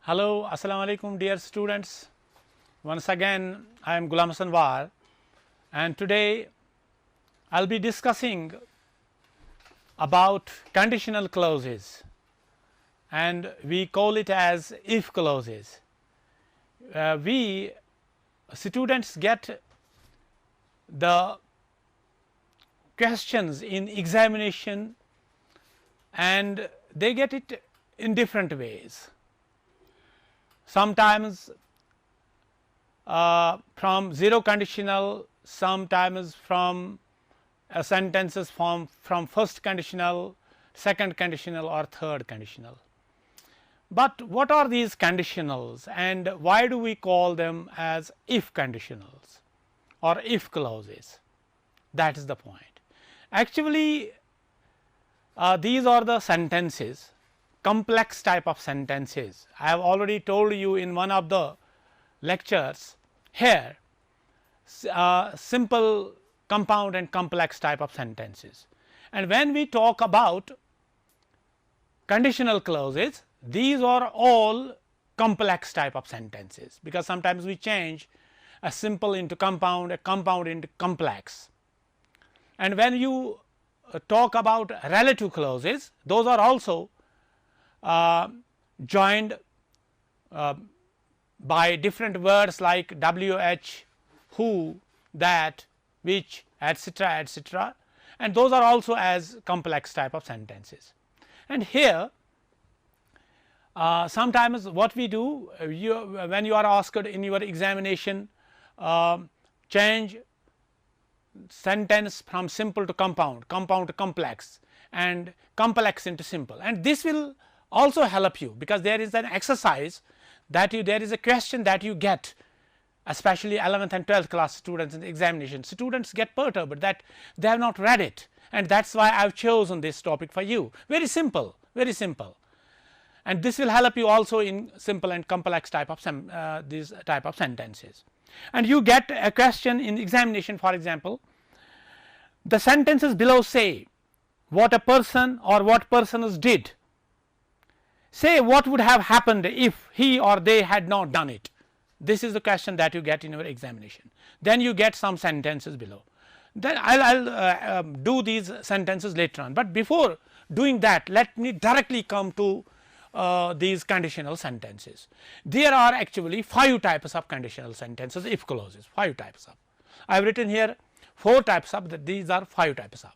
Hello, Assalamu alaikum dear students. Once again I am Ghulam Sanwar and today I will be discussing about conditional clauses and we call it as if clauses. We students get the questions in examination and they get it in different ways. Sometimes from zero conditional, sometimes from sentences from first conditional, second conditional or third conditional. But what are these conditionals and why do we call them as if conditionals or if clauses? That is the point. Actually these are the sentences, complex type of sentences. I have already told you in one of the lectures here simple, compound and complex type of sentences. And when we talk about conditional clauses, these are all complex type of sentences, because sometimes we change a simple into compound, a compound into complex. And when you talk about relative clauses, those are also joined by different words like which, who, that, which, etc., etc., and those are also as complex type of sentences. And here sometimes what we do, when you are asked in your examination change sentence from simple to compound, compound to complex and complex into simple, and this will also help you because there is an exercise that there is a question that you get, especially 11th and 12th class students in the examination. Students get perturbed that they have not read it, and that is why I have chosen this topic for you. Very simple, and this will help you also in simple and complex type of these type of sentences. And you get a question in examination, for example, the sentences below say what a person or what persons did. Say what would have happened if he or they had not done it. This is the question that you get in your examination. Then you get some sentences below. Then I will do these sentences later on, but before doing that, let me directly come to these conditional sentences. There are actually 5 types of conditional sentences, if clauses, 5 types of. I have written here 4 types of, that these are 5 types of.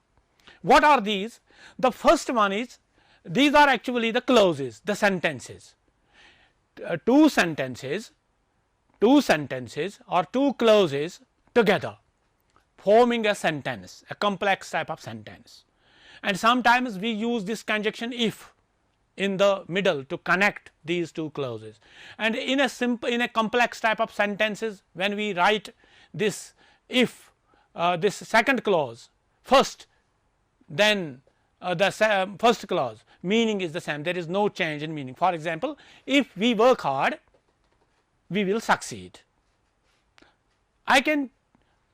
What are these? The first one is, these are actually the clauses, the sentences, two sentences or two clauses together forming a sentence, a complex type of sentence. And sometimes we use this conjunction if in the middle to connect these two clauses. And in a complex type of sentences, when we write this if, this second clause first, then the first clause meaning is the same, there is no change in meaning. For example, if we work hard we will succeed. I can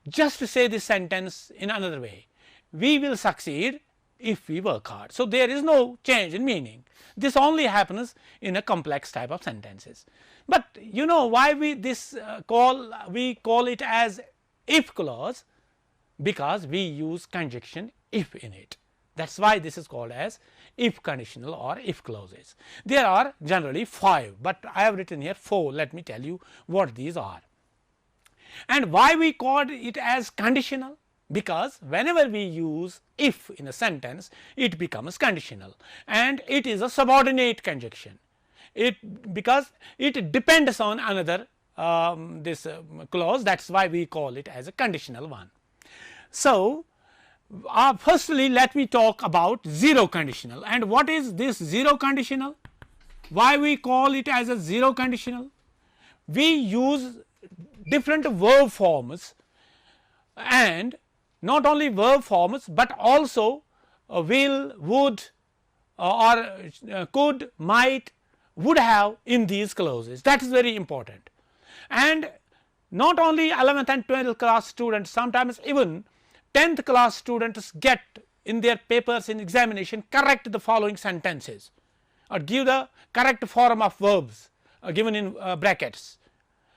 just say this sentence in another way, we will succeed if we work hard. So, there is no change in meaning. This only happens in a complex type of sentences. But you know why we call it as if clause, because we use conjunction if in it. That is why this is called as if conditional or if clauses. There are generally 5, but I have written here 4. Let me tell you what these are. And why we called it as conditional? Because whenever we use if in a sentence, it becomes conditional and it is a subordinate conjunction. Because it depends on another this clause, that is why we call it as a conditional one. So, firstly let me talk about zero conditional. And what is this zero conditional? Why we call it as a zero conditional? We use different verb forms, and not only verb forms, but also will, would or could, might, would have in these clauses. That is very important. And not only 11th and 12th class students, sometimes even 10th class students get in their papers in examination correct the following sentences or give the correct form of verbs given in brackets.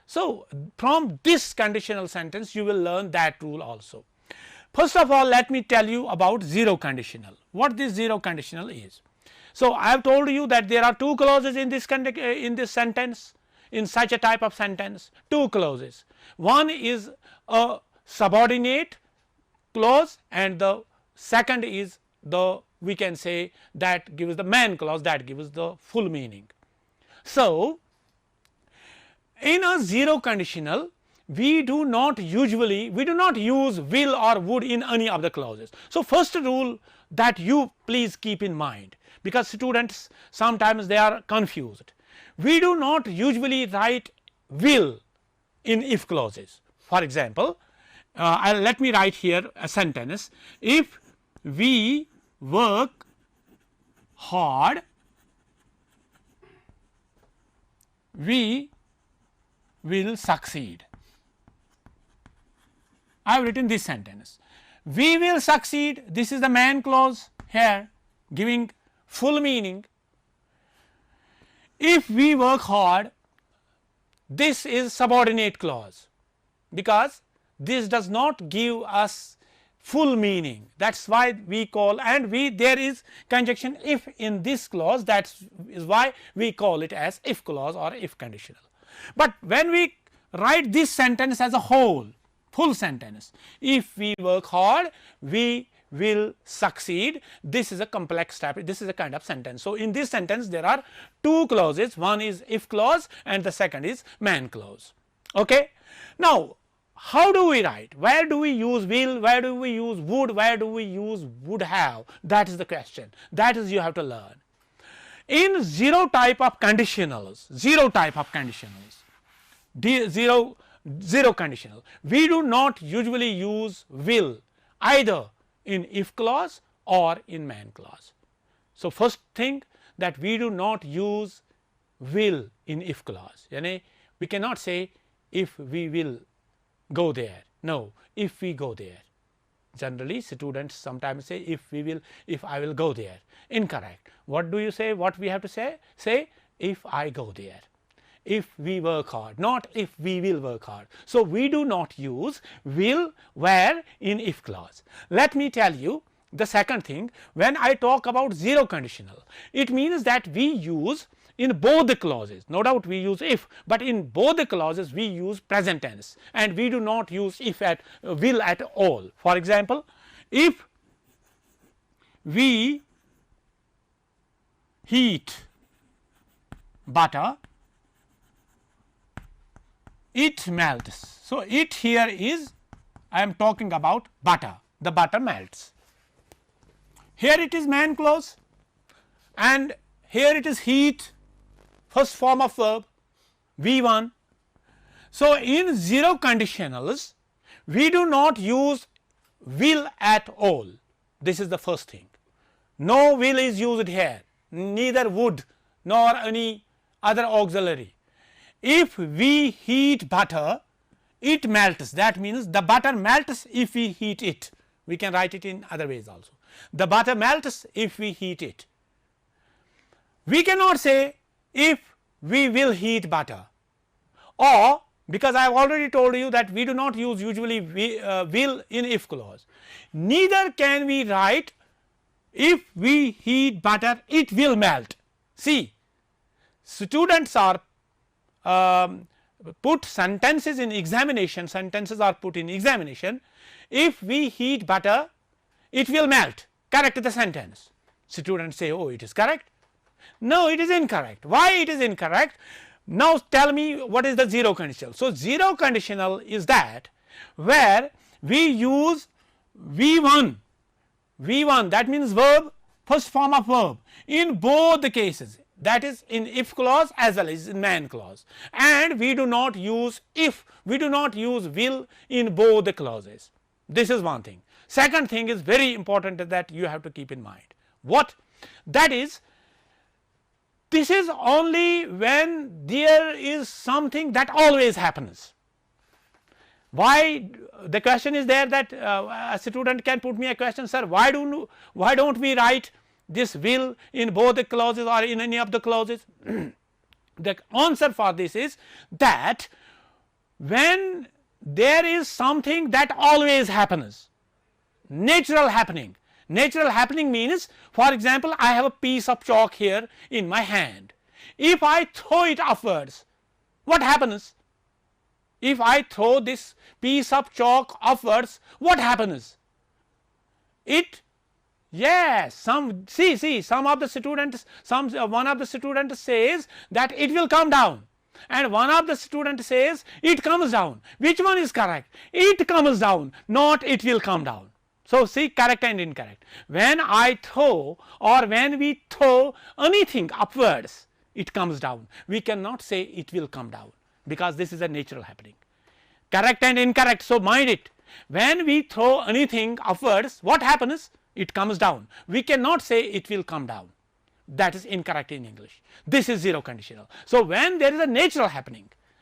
So, from this conditional sentence you will learn that rule also. First of all, let me tell you about zero conditional, what this zero conditional is. So, I have told you that there are two clauses in this sentence, in such a type of sentence, two clauses. One is a subordinate clause and the second is the, we can say, that gives the main clause, that gives the full meaning. So, in a zero conditional we do not use will or would in any of the clauses. So, first rule that you please keep in mind, because students sometimes they are confused. We do not usually write will in if clauses. For example, let me write here a sentence: if we work hard, we will succeed. I have written this sentence. We will succeed, this is the main clause here giving full meaning. If we work hard, this is subordinate clause, because this does not give us full meaning. That is why we call, and there is conjunction if in this clause, that is why we call it as if clause or if conditional. But when we write this sentence as a whole, full sentence, if we work hard we will succeed, this is a complex type, this is a kind of sentence. So, in this sentence there are two clauses, one is if clause and the second is main clause. Okay. Now, how do we write? Where do we use will, where do we use would, where do we use would have? That is the question, that is you have to learn. In zero type of conditionals, zero conditional, we do not usually use will either in if clause or in main clause. So, first thing that we do not use will in if clause, we cannot say if we will go there, no, if we go there. Generally students sometimes say if I will go there, incorrect. What do you say, what we have to say? Say if I go there, if we work hard, not if we will work hard. So, we do not use will where in if clause. Let me tell you the second thing, when I talk about zero conditional, it means that we use in both the clauses, no doubt we use if, but in both the clauses we use present tense and we do not use if at will at all. For example, if we heat butter, it melts. So, it here is, I am talking about butter, the butter melts. Here it is main clause and here it is heat, first form of verb V1. So, in zero conditionals we do not use will at all, this is the first thing. No will is used here, neither would nor any other auxiliary. If we heat butter, it melts, that means the butter melts if we heat it. We can write it in other ways also. The butter melts if we heat it. We cannot say if we will heat butter, or because I have already told you that we do not use usually will in if clause. Neither can we write if we heat butter it will melt. See, students are put sentences in examination, sentences are put in examination, if we heat butter it will melt, correct the sentence. Students say, oh, it is correct. No, it is incorrect. Why it is incorrect? Now, tell me what is the zero conditional. So, zero conditional is that where we use V1, that means verb, first form of verb in both the cases, that is in if clause as well as in main clause, and we do not use if, we do not use will in both the clauses. This is one thing. Second thing is very important that you have to keep in mind. What? That is, this is only when there is something that always happens. Why? The question is there that a student can put me a question, sir, why don't we write this will in both the clauses or in any of the clauses? The answer for this is that when there is something that always happens, natural happening. Natural happening means, for example, I have a piece of chalk here in my hand. If I throw it upwards, what happens? If I throw this piece of chalk upwards, what happens? It, yes, some of the students, one of the students says that it will come down, and one of the students says it comes down. Which one is correct? It comes down, not it will come down. So, see, correct and incorrect. When I throw, or when we throw anything upwards, it comes down. We cannot say it will come down, because this is a natural happening. Correct and incorrect. So, mind it. When we throw anything upwards, what happens? It comes down. We cannot say it will come down. That is incorrect in English. This is zero conditional. So, when there is a natural happening,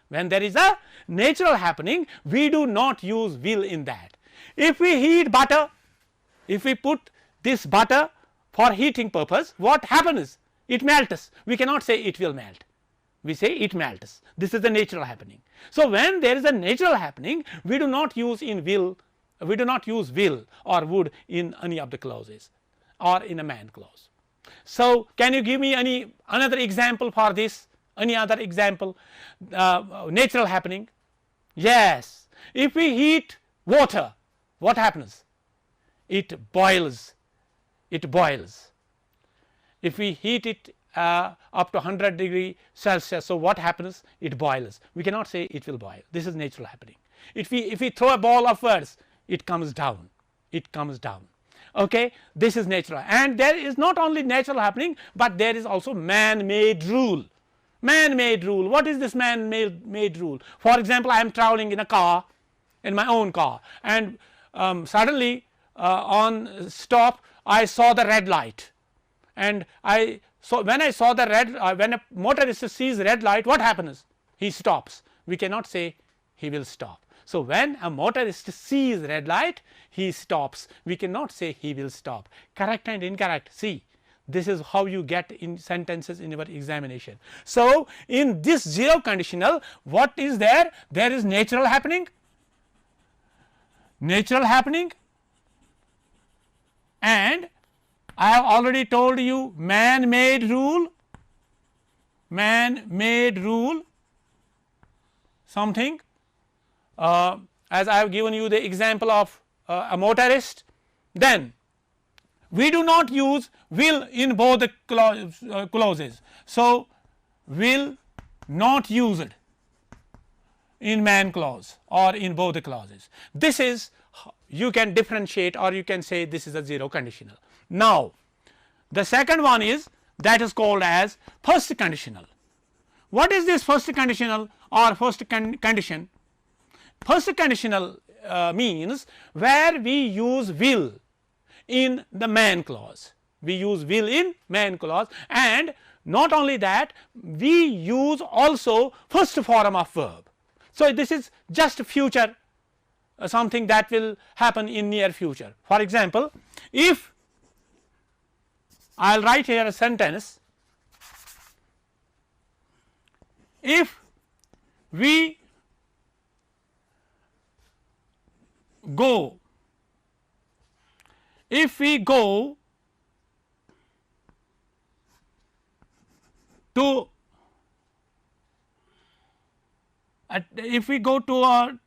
we do not use will in that. If we heat butter, if we put this butter for heating purpose, what happens? It melts. We cannot say it will melt. We say it melts. This is the natural happening. So, when there is a natural happening, we do not use will or would in any of the clauses or in a man clause. So, can you give me another example for this? Any other example? Natural happening? Yes. If we heat water, what happens? It boils. It boils. If we heat it up to 100 degree Celsius, so what happens? It boils. We cannot say it will boil. This is natural happening. If we throw a ball upwards, it comes down. It comes down. Okay, this is natural. And there is not only natural happening, but there is also man-made rule. Man-made rule. What is this man-made rule? For example, I am traveling in a car, in my own car, and suddenly on stop I saw the red light, and when I saw the when a motorist sees red light, what happens? He stops. We cannot say he will stop. So, when a motorist sees red light, he stops. We cannot say he will stop. Correct and incorrect. See, this is how you get in sentences in your examination. So, in this zero conditional, what is there? There is natural happening, and I have already told you man-made rule, something, as I have given you the example of a motorist. Then we do not use will in both the clauses. So, will not used in man clause or in both the clauses. This is, you can differentiate, or you can say this is a zero conditional. Now, the second one is, that is called as first conditional. What is this first conditional or first condition? First conditional means where we use will in the man clause. We use will in man clause, and not only that, we use also first form of verb. So, this is just future, something that will happen in near future. For example, if I will write here a sentence, if we go to a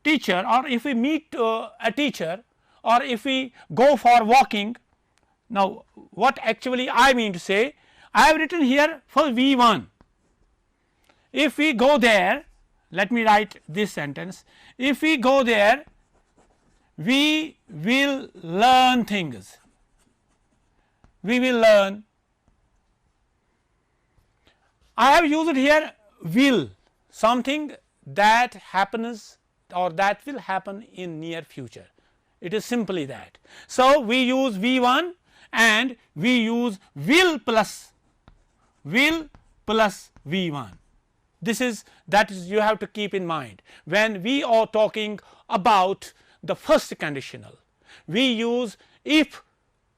teacher, or if we meet a teacher, or if we go for walking. Now, what actually I mean to say, I have written here for V1. If we go there, let me write this sentence. If we go there, we will learn things. We will learn. I have used here will, something that happens or that will happen in near future. It is simply that. So, we use V1 and we use will plus V1. This is, that is, you have to keep in mind when we are talking about the first conditional. We use if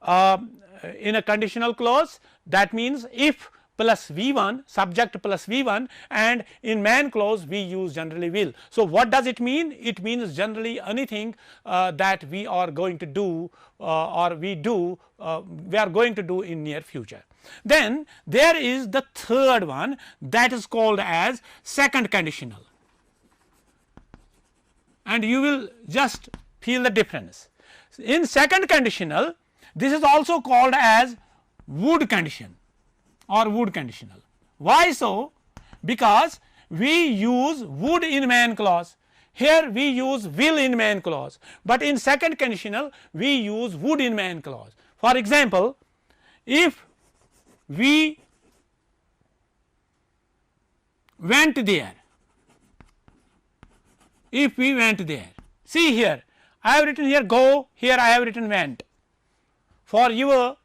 in a conditional clause, that means if plus V1, subject plus V1, and in main clause we use generally will. So, what does it mean? It means generally anything that we are going to do or we are going to do in near future. Then there is the third one, that is called as second conditional, and you will just feel the difference. In second conditional, this is also called as would condition or would conditional. Why so? Because we use would in main clause, here we use will in main clause, but in second conditional we use would in main clause. For example, if we went there, if we went there, see here I have written here go, here I have written went. For your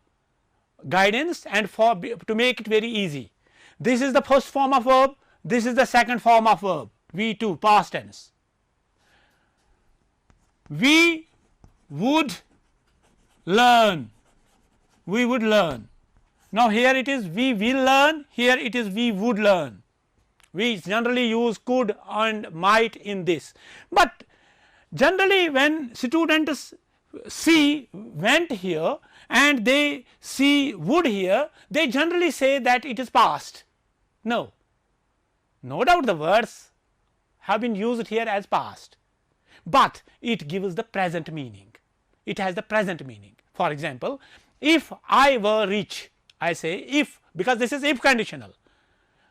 guidance and for to make it very easy, this is the first form of verb, this is the second form of verb, V2 past tense. We would learn, we would learn. Now here it is we will learn, here it is we would learn. We generally use could and might in this, but generally when students see went here and they see would here, they generally say that it is past. No, no doubt the words have been used here as past, but it gives the present meaning, it has the present meaning. For example, if I were rich, I say if, because this is if conditional.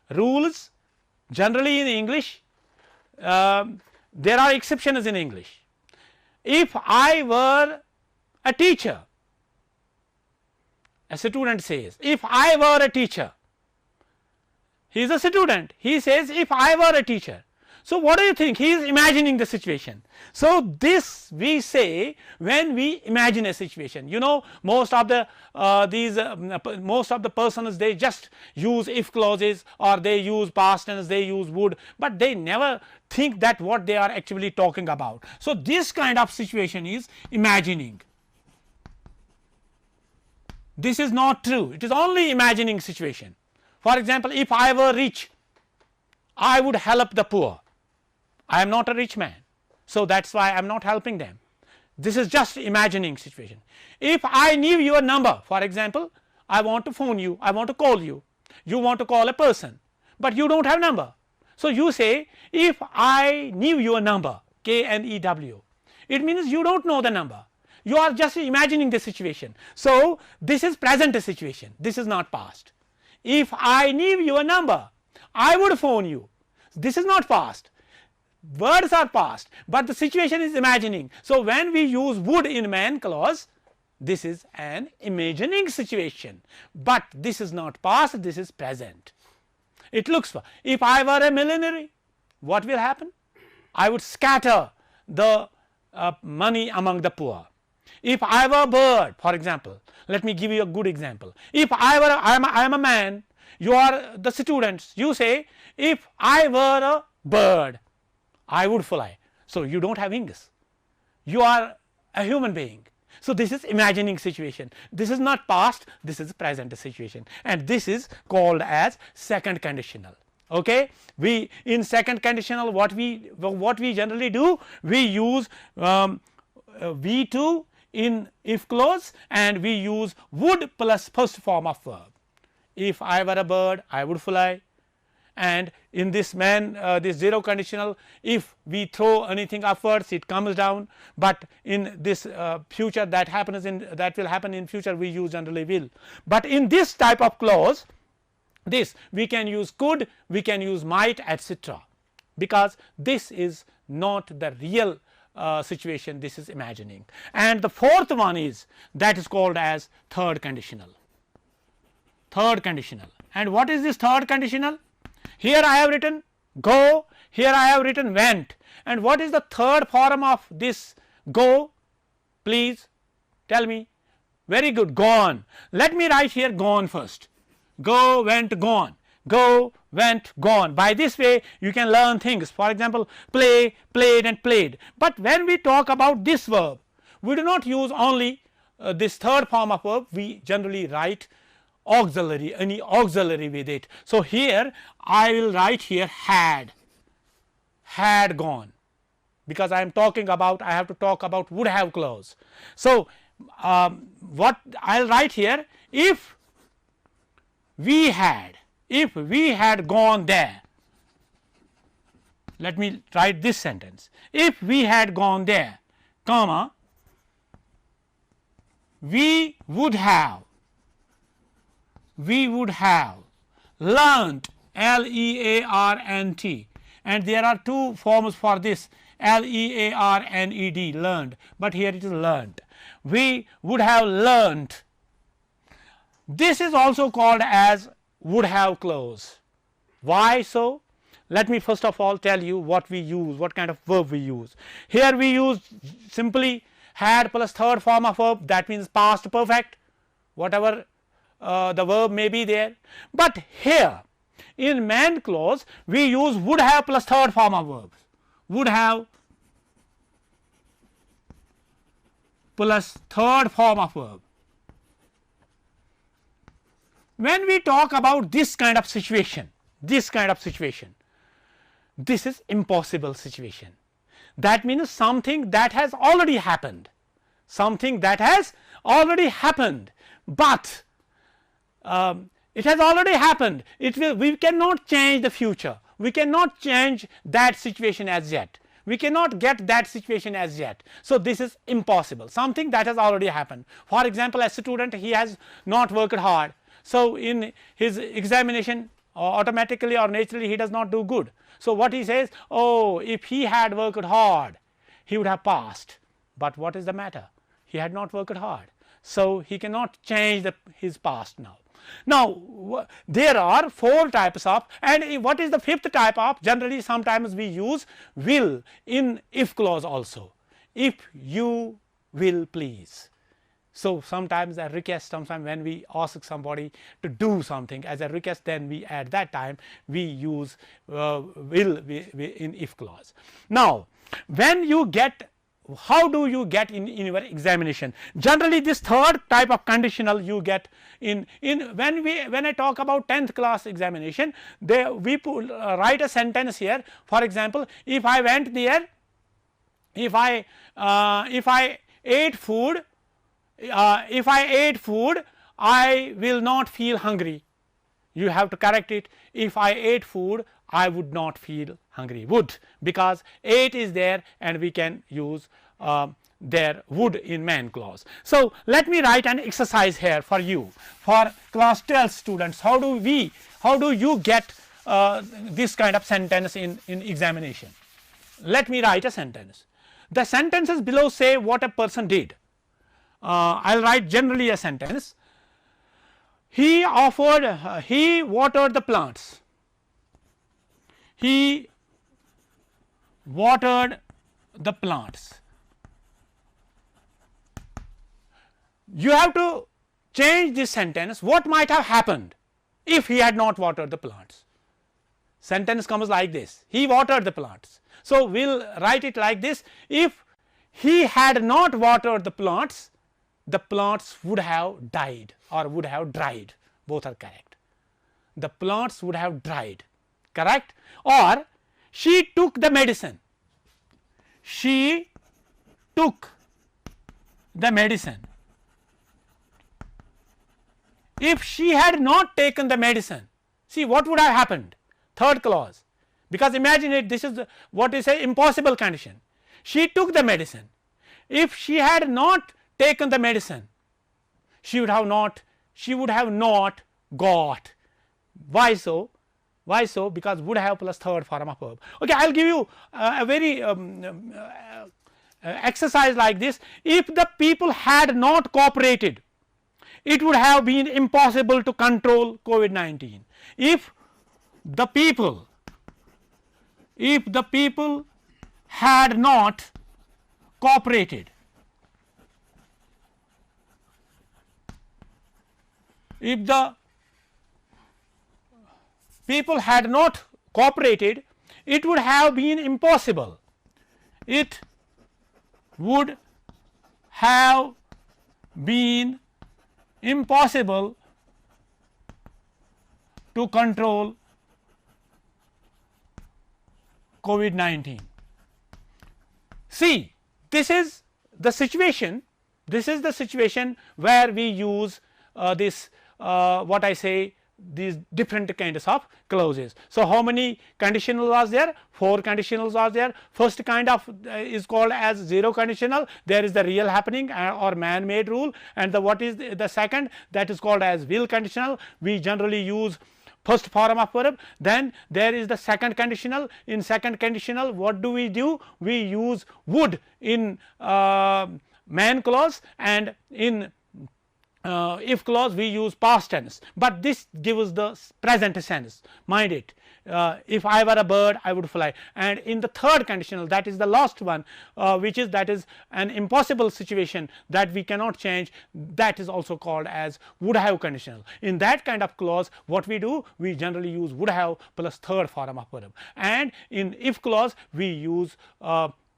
Rules generally in English, there are exceptions in English. If I were a teacher, a student says if I were a teacher, he is a student, he says if I were a teacher. So, what do you think? He is imagining the situation. So, this we say when we imagine a situation. You know, most of the most of the persons, they just use if clauses or they use past tense, they use would, but they never think that what they are actually talking about. So, this kind of situation is imagining. This is not true, it is only imagining situation. For example, if I were rich, I would help the poor. I am not a rich man, so that is why I am not helping them. This is just imagining situation. If I knew your number, for example, I want to phone you, I want to call you, you want to call a person, but you do not have number. So, you say if I knew your number, KNEW, it means you do not know the number, you are just imagining the situation. So, this is present situation, this is not past. If I knew your number, I would phone you, this is not past. Words are past, but the situation is imagining. So, when we use would in main clause, this is an imagining situation, but this is not past, this is present. It looks for, if I were a millionaire, what will happen? I would scatter the money among the poor. If I were a bird, for example, let me give you a good example. If I am a man, you are the students, you say if I were a bird, I would fly. So, you do not have wings, you are a human being. So, this is imagining situation, this is not past, this is present situation, and this is called as second conditional. Okay, we in second conditional what we generally do, we use V2 in if clause and we use would plus first form of verb. If I were a bird, I would fly. And in this this zero conditional, if we throw anything upwards, it comes down, but in this future that will happen in future, we use generally will. But in this type of clause, this we can use could, we can use might, etc., because this is not the real situation, this is imagining. And the fourth one is that is called as third conditional. Third conditional. And what is this third conditional? Here I have written go, here I have written went, and what is the third form of this go? Please tell me. Very good, gone. Let me write here gone first. Go, went, gone. Go, went, gone. By this way you can learn things. For example, play, played and played. But when we talk about this verb, we do not use only this third form of verb, we generally write auxiliary, any auxiliary with it. So, here I will write here had gone, because I am talking about, I have to talk about would have clause. So, what I will write here, if we had gone there, let me write this sentence, if we had gone there, comma, we would have learnt, L-E-A-R-N-T, and there are two forms for this, L-E-A-R-N-E-D, learned, but here it is learnt. We would have learnt. This is also called as would have clause. Why so? Let me first of all tell you what we use, what kind of verb we use. Here we use simply had plus third form of verb, that means past perfect, whatever the verb may be there. But here in main clause we use would have plus third form of verbs, would have plus third form of verb. When we talk about this kind of situation, this is impossible situation. That means something that has already happened, but it has already happened. We cannot change the future. We cannot change that situation as yet. We cannot get that situation as yet. So, this is impossible, something that has already happened. For example, a student, he has not worked hard. So, in his examination automatically or naturally he does not do good. So, what he says, oh, if he had worked hard he would have passed, but what is the matter, he had not worked hard. So, he cannot change his past now. Now, there are 4 types of, and what is the 5th type of? Generally sometimes we use will in if clause also, if you will please. So, sometimes a request, sometimes when we ask somebody to do something as a request, then we at that time we use will in if clause. Now, when you get, how do you get in your examination? Generally this 3rd type of conditional you get in when I talk about 10th class examination, we write a sentence here. For example, if I went there, if I ate food, I will not feel hungry. You have to correct it, if I ate food I would not feel hungry, would, because ate is there and we can use their would in main clause. So, let me write an exercise here for you, for class 12 students. How do you get this kind of sentence in examination? Let me write a sentence. The sentences below say what a person did. I will write generally a sentence. He watered the plants. He watered the plants. You have to change this sentence. What might have happened if he had not watered the plants? Sentence comes like this: he watered the plants. So, we will write it like this: if he had not watered the plants would have died or would have dried, both are correct. The plants would have dried, correct. Or she took the medicine, she took the medicine. If she had not taken the medicine, see what would have happened? 3rd clause, because imagine it, this is what is a impossible condition. She took the medicine. If she had not taken the medicine, she would have not got. Why so? Why so? Because would have plus 3rd form of verb. Okay, I will give you a very exercise like this. If the people had not cooperated, it would have been impossible to control COVID-19. If the people had not cooperated, if the people had not cooperated, it would have been impossible. It would have been impossible to control COVID-19. See, this is the situation where we use this what I say, these different kinds of clauses. So, how many conditionals are there? 4 conditionals are there. First kind of is called as zero conditional, there is the real happening or man made rule, and what is the second, that is called as will conditional. We generally use first form of verb. Then there is the second conditional. In second conditional, what do? We use would in man clause, and in if clause we use past tense, but this gives the present tense, mind it. If I were a bird, I would fly. And in the third conditional, that is the last one, which is an impossible situation that we cannot change, that is also called as would have conditional. In that kind of clause, what we do? We generally use would have plus third form of verb, and in if clause we use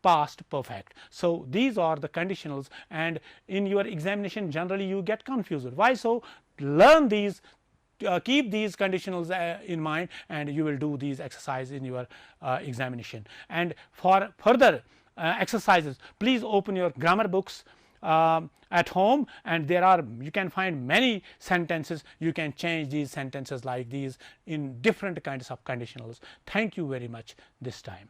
past perfect. So, these are the conditionals, and in your examination generally you get confused. Why so? Learn these, keep these conditionals in mind, and you will do these exercises in your examination. And for further exercises, please open your grammar books at home, and you can find many sentences. You can change these sentences like these in different kinds of conditionals. Thank you very much this time.